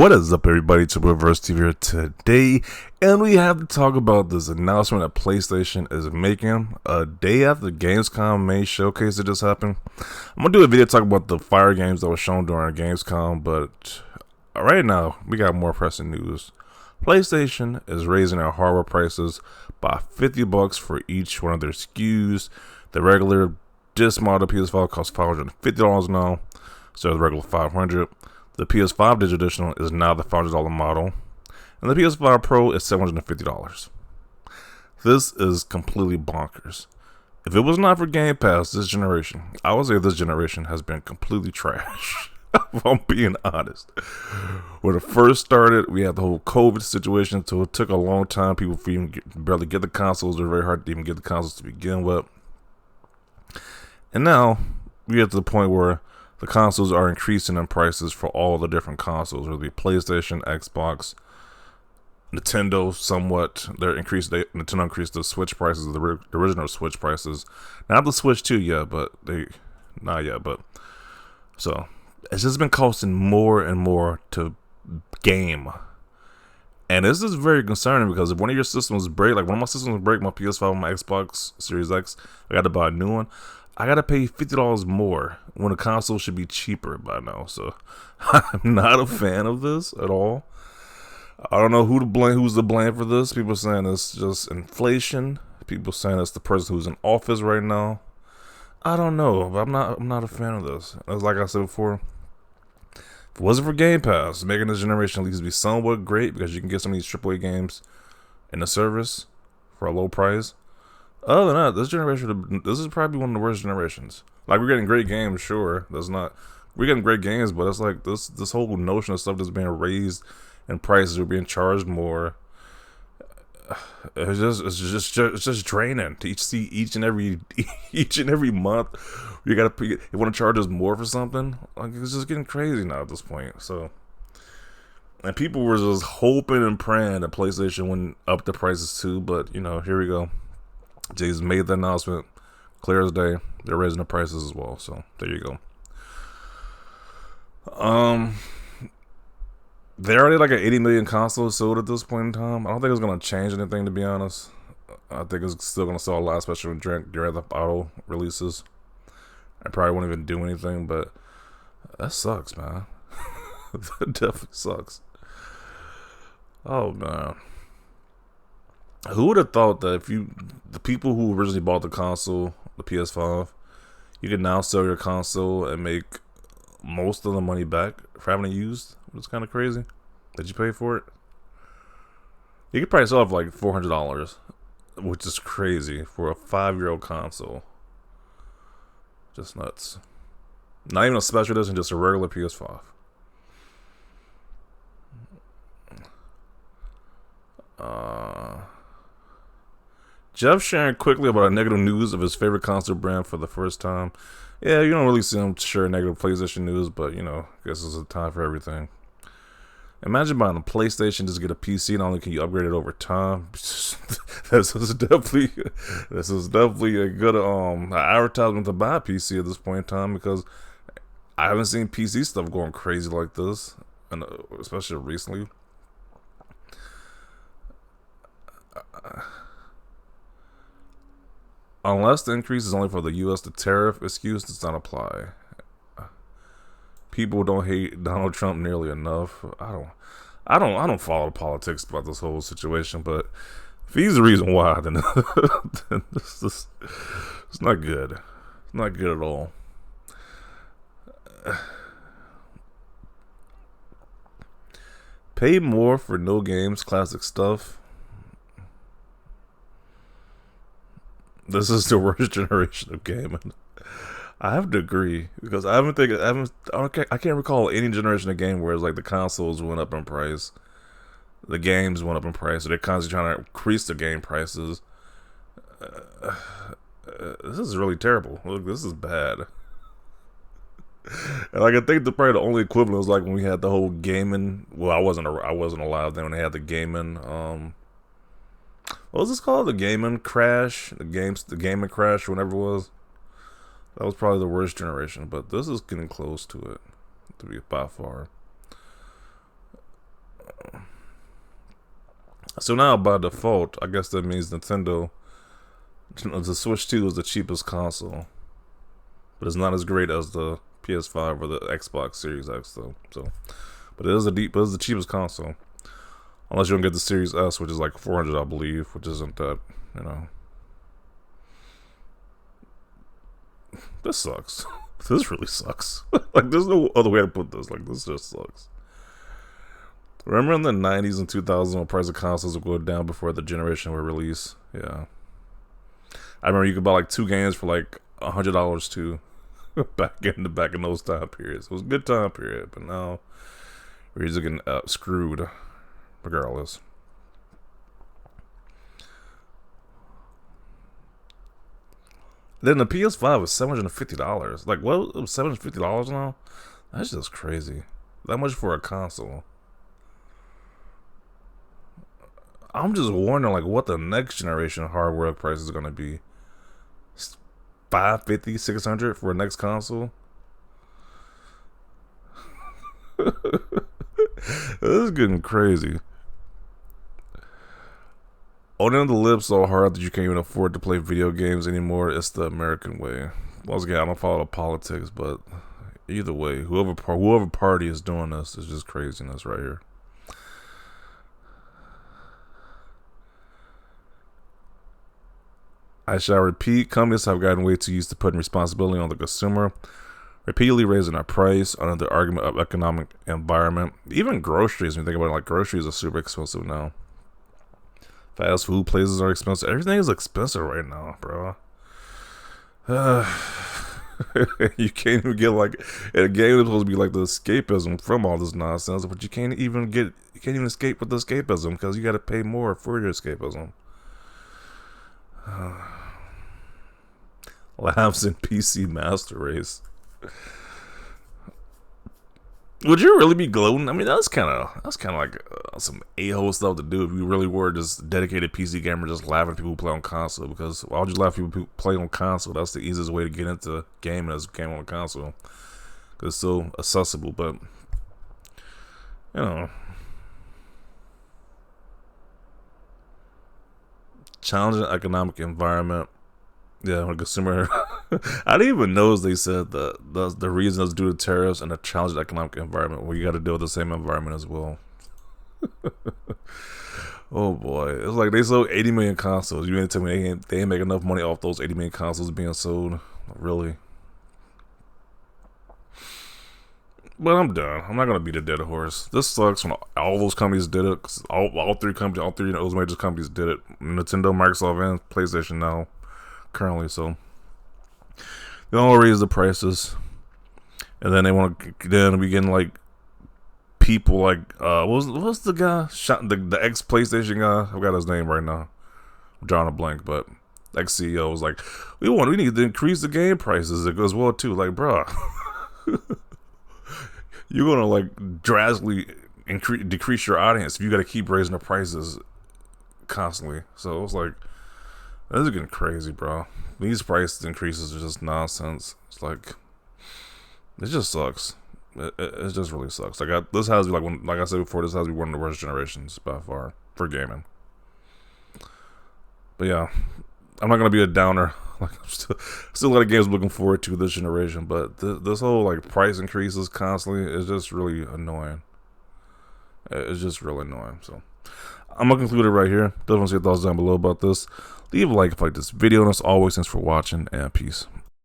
What is up, everybody? It's Reverse TV here today, and we have to talk about this announcement that PlayStation is making a day after the Gamescom main showcase that just happened. I'm gonna do a video talking about the fire games that were shown during Gamescom, but right now we got more pressing news. PlayStation is raising their hardware prices by $50 for each one of their SKUs. The regular disc model PS5 costs $550 now, so the regular $500. The PS5 Digital Edition is now the $500 model, and the PS5 Pro is $750. This is completely bonkers. If it was not for Game Pass this generation, I would say this generation has been completely trash. If I'm being honest. When it first started, we had the whole COVID situation, so it took a long time. People barely get the consoles. They're very hard to even get the consoles to begin with. And now we get to the point where the consoles are increasing in prices for all the different consoles, whether it be PlayStation, Xbox, Nintendo. Somewhat, Nintendo increased the Switch prices, the original Switch prices, not the Switch 2 yet, but not yet. But so it's just been costing more and more to game, and this is very concerning because if one of your systems break, like one of my systems break, my PS5, my Xbox Series X, I got to buy a new one. I gotta pay $50 more when a console should be cheaper by now. So I'm not a fan of this at all. I don't know who's to blame for this. People saying it's just inflation. People saying it's the person who's in office right now. I don't know, but I'm not a fan of this. As like I said before, if it wasn't for Game Pass, making this generation at least be somewhat great because you can get some of these AAA games in the service for a low price. Other than that, this is probably one of the worst generations. Like, we're getting great games, sure. We're getting great games, but it's like this whole notion of stuff that's being raised and prices are being charged more. It's just draining to see each and every month. You want to charge us more for something. Like, it's just getting crazy now at this point. So, and people were just hoping and praying that PlayStation wouldn't up the prices too. But here we go. Jay's made the announcement, clear as day. They're raising the prices as well, so there you go. They're already like 80 million consoles sold at this point in time. I don't think it's gonna change anything, to be honest. I think it's still gonna sell a lot, especially when Grand Theft Auto releases. I probably won't even do anything, but that sucks, man. That definitely sucks. Oh man. Who would have thought that the people who originally bought the console, the PS5, you can now sell your console and make most of the money back for having it used? It's kind of crazy that you pay for it. You could probably sell it for like $400, which is crazy for a 5-year-old console. Just nuts. Not even a special edition, just a regular PS5. Jeff sharing quickly about negative news of his favorite console brand for the first time. Yeah, you don't really see him share negative PlayStation news, but I guess it's a time for everything. Imagine buying a PlayStation just to get a PC. Not only can you upgrade it over time, this is definitely a good advertisement to buy a PC at this point in time, because I haven't seen PC stuff going crazy like this, and especially recently. Unless the increase is only for the U.S., the tariff excuse does not apply. People don't hate Donald Trump nearly enough. I don't follow politics about this whole situation, but if he's the reason why, then, then it's not good. It's not good at all. Pay more for no games, classic stuff. This is the worst generation of gaming. I have to agree, because I can't recall any generation of game where it's like the consoles went up in price, the games went up in price, so they're constantly trying to increase the game prices. This is really terrible. Look, this is bad. And like, I think probably the only equivalent was like when we had the whole gaming. Well, I wasn't alive then when they had the gaming. What was this called? The gaming crash? The gaming crash, whenever it was. That was probably the worst generation, but this is getting close to it, to be by far. So now by default, I guess that means Nintendo, the Switch 2 is the cheapest console, but it's not as great as the PS5 or the Xbox Series X though. So, but it is the cheapest console, unless you don't get the Series S, which is like 400, I believe, which isn't that, you know. This sucks. This really sucks. Like, there's no other way to put this. Like, this just sucks. Remember in the 90s and 2000s when the price of consoles would go down before the generation would release? Yeah. I remember you could buy like 2 games for like $100 too. back in those time periods. It was a good time period, but now we're just getting screwed regardless. Then the PS5 was $750. Like, what? It was $750 now? That's just crazy. That much for a console. I'm just wondering, like, what the next generation hardware price is gonna be. $550, $600 for a next console. This is getting crazy. Owning the lip so hard that you can't even afford to play video games anymore. It's the American way. Once again, I don't follow the politics, but either way, whoever party is doing this is just craziness right here. I shall repeat, companies have gotten way too used to putting responsibility on the consumer, repeatedly raising our price under the argument of economic environment. Even groceries, when you think about it, like groceries are super expensive now. Fast food places are expensive. Everything is expensive right now, bro. You can't even get like in a game that's supposed to be like the escapism from all this nonsense, but you can't even escape with the escapism because you got to pay more for your escapism. Laughs in PC Master Race. Would you really be gloating? I mean, that's kind of like some a-hole stuff to do if you really were just dedicated PC gamer, just laughing at people who play on console. Because why would you laugh at people who play on console? That's the easiest way to get into gaming as a game on a console, because it's so accessible. But you know, challenging economic environment. Yeah, when a consumer, I didn't even know they said the reason is due to tariffs and a challenging economic environment. Well, you got to deal with the same environment as well. Oh boy, it's like they sold 80 million consoles. You mean to tell me they ain't make enough money off those 80 million consoles being sold? Really? But I'm done. I'm not gonna beat a dead horse. This sucks when all those companies did it. Cause all three of those major companies did it. Nintendo, Microsoft, and PlayStation now. Currently, so they all raise the prices, and then they want to then we getting like people like what's the guy shot the ex PlayStation guy? I've got his name right now. I'm drawing a blank, but ex CEO was like, we need to increase the game prices as well too. Like, bro, you're gonna like drastically decrease your audience if you got to keep raising the prices constantly. So it was like, this is getting crazy, bro. These price increases are just nonsense. It's like, it just sucks. It just really sucks. This has to be like I said before, this has to be one of the worst generations by far for gaming. But yeah, I'm not gonna be a downer. Like, I'm still a lot of games I'm looking forward to this generation, but this whole like price increases constantly is just really annoying. It's just really annoying. So I'm gonna conclude it right here. Definitely see your thoughts down below about this. Leave a like if you like this video, and as always, thanks for watching, and peace.